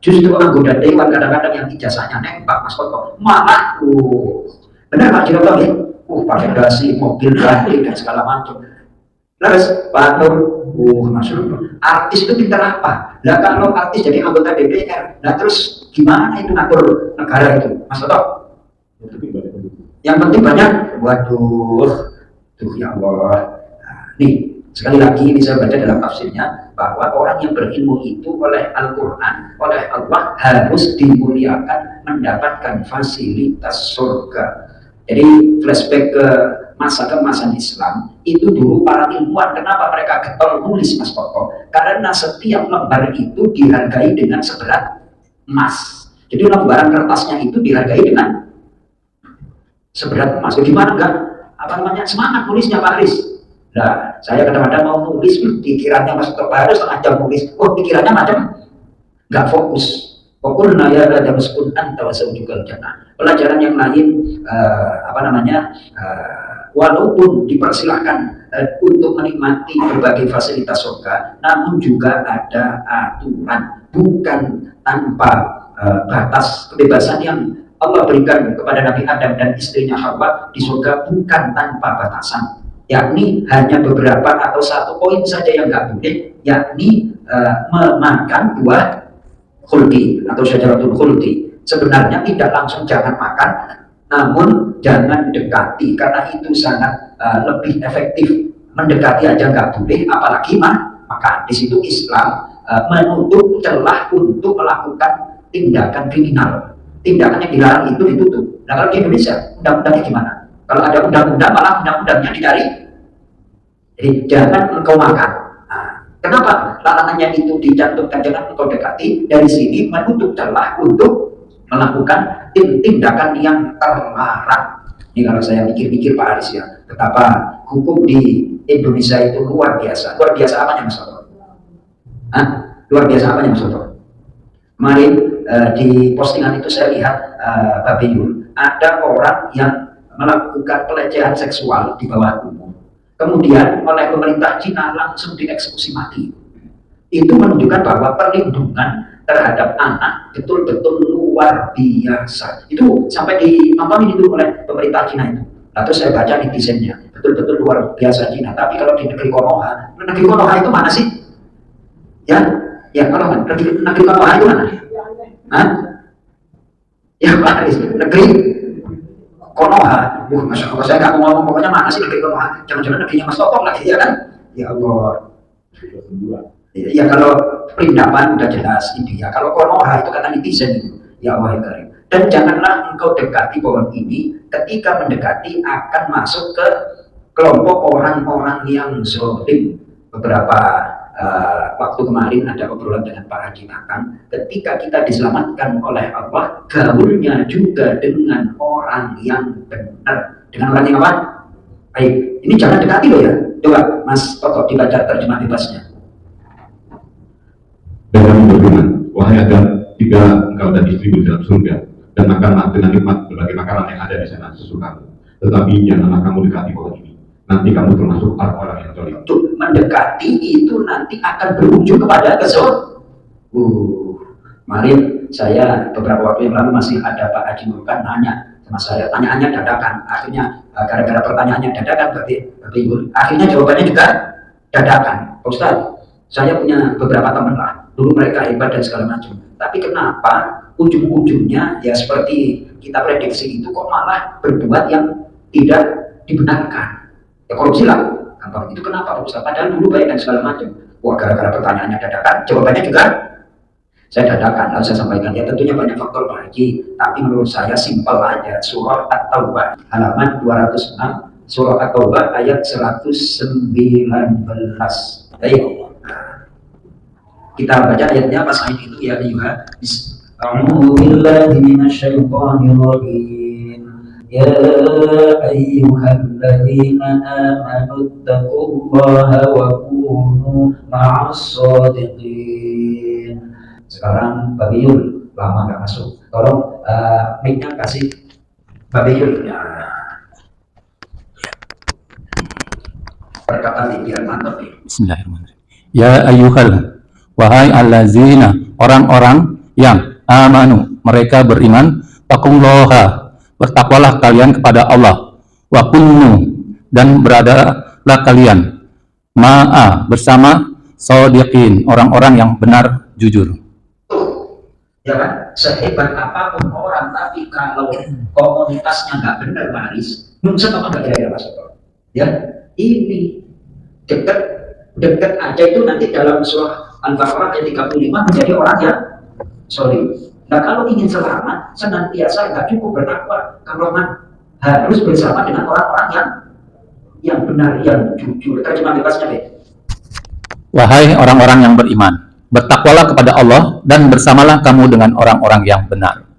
Justru anggota dewan kadang-kadang yang ijazahnya nembak Mas Koko, malah benar Pak Direktur ya, pakai dasi mobil ganti dan segala macam. Terus Pak Nur, maksudnya artis itu pintar apa? Nah kalau artis jadi anggota DPR, nah terus gimana itu ngatur negara itu, Mas Toto? Yang penting banyak, waduh, tuh ya Allah. Nah, nih sekali lagi ini saya baca dalam tafsirnya bahwa orang yang berilmu itu oleh Al-Quran, oleh Allah harus dimuliakan, mendapatkan fasilitas surga. Jadi flashback ke masa kemasan Islam itu dulu para ilmuwan, kenapa mereka getol nulis Mas Koko? Karena setiap lembar itu dihargai dengan seberat emas. Jadi lembaran kertasnya itu dihargai dengan seberat emas. Gimana enggak? Apa namanya? Semangat nulisnya Pak Aris. Nah, saya kadang-kadang mau nulis, pikirannya Mas Koko harus setengah jam nulis. Pikirannya macam nggak fokus. Pokoknya ya ada meskun antawasau juga jannah. Pelajaran yang lain walaupun dipersilahkan untuk menikmati berbagai fasilitas surga, namun juga ada aturan, bukan tanpa batas. Kebebasan yang Allah berikan kepada Nabi Adam dan istrinya Hawa di surga bukan tanpa batasan, yakni hanya beberapa atau satu poin saja yang nggak boleh, yakni memakan buah khuldi atau syajaratul khuldi. Sebenarnya tidak langsung jangan makan, namun jangan dekati, karena itu sangat lebih efektif. Mendekati aja nggak boleh, apalagi makan. Di situ Islam menutup celah untuk melakukan tindakan kriminal. Tindakan yang dilarang itu ditutup. Nah kalau di Indonesia undang-undangnya gimana? Kalau ada undang-undang malah undang-undangnya dicari. Jadi jangan engkau makan. Kenapa larangannya itu dicantumkan jangan engkau dekati? Dari sini menutup celah untuk melakukan tindakan yang terlarang. Ini kalau saya mikir-mikir Pak Aris ya, betapa hukum di Indonesia itu luar biasa. Luar biasa apanya Mas Soto? Luar biasa apanya Mas Soto? Kemarin di postingan itu saya lihat Babe Yul, ada orang yang melakukan pelecehan seksual di bawah umur. Kemudian oleh pemerintah Cina langsung dieksekusi mati. Itu menunjukkan bahwa perlindungan terhadap anak betul-betul luar biasa. Itu sampai ditontonin itu oleh pemerintah Cina itu. Lalu saya baca netizennya, betul-betul luar biasa Cina. Tapi kalau di negeri Konoha itu mana sih? Ya kalau negeri Konoha itu mana? Ya Pak Aris, negeri Konoha. Masya Allah, saya nggak mau ngomong pokoknya mana sih negeri Konoha. Jangan-jangan negerinya Mas Topong lagi ya kan? Ya Allah. Ya kalau Perindapan udah jelas India. Kalau Konoha itu kata netizen itu. Ya Allah ya Karim. Dan janganlah engkau dekati pohon ini. Ketika mendekati akan masuk ke kelompok orang-orang yang zalim. Beberapa waktu kemarin ada obrolan dengan Pak Haji Akang. Ketika kita diselamatkan oleh Allah, gaulnya juga dengan orang yang benar. Dengan orang yang apa? Baik. Ini jangan dekati loh ya. Coba Mas Toto dibaca terjemah bebasnya. Dan kami berfirman, wahai Adam, tiga engkau dan istrimu dalam surga, dan makanlah dengan nikmat berbagai makanan yang ada di sana sesukamu. Tetapi janganlah kamu dekati pohon ini. Nanti kamu termasuk orang-orang yang zalim. Mendekati itu nanti akan berujung kepada kezaliman. Kemarin saya beberapa waktu yang lalu masih ada Pak Haji Nurkan nanya sama saya, tanyaannya dadakan. Akhirnya gara-gara pertanyaannya dadakan, berarti akhirnya jawabannya juga dadakan. Pak Ustaz, saya punya beberapa teman lah. Dulu mereka hebat dan segala macam. Tapi kenapa ujung-ujungnya ya seperti kita prediksi itu kok malah berbuat yang tidak dibenarkan? Ya korupsi lah. Gampang itu kenapa Pak Ustaz? Padahal dulu baik dan segala macam. Wah gara-gara pertanyaannya dadakan, jawabannya juga saya dadakan. Lalu saya sampaikan ya tentunya banyak faktor Pak Haji. Tapi menurut saya simpel aja. Surah At-Taubah halaman 206, Surah At-Taubah ayat 119. Baik. Kita baca ayatnya pas ayat itu ya ayuha. A'udzu billahi minasyaitonir rajim. Ya ayyuhalladzina amanu taqullaha wa kunu ma'as shadiqin. Sekarang Babiul lama nggak masuk. Tolong mic-nya kasih Babiul. Ya. Perkataan biar mantap nih. Bismillahirrahmanirrahim. Ya ayyuhal, wahai allazina, orang-orang yang amanu, mereka beriman, taqullaha, bertakwalah kalian kepada Allah, wa kunu, dan beradalah kalian ma'a, bersama shodiqin, orang-orang yang benar jujur. Ya kan, sehebat apapun orang, tapi kalau komunitasnya nggak benar, Maris, sama nggak kira-kira Mas Soto? Ya, ini dekat aja itu nanti dalam surah Al-Baqarah ayat 35 menjadi orang yang soleh. Nah, kalau ingin selamat, senantiasa nggak cukup bertakwa, kalau harus bersama dengan orang-orang yang benar, yang jujur. Terjemah bebasnya, Be. Wahai orang-orang yang beriman, bertakwalah kepada Allah dan bersamalah kamu dengan orang-orang yang benar.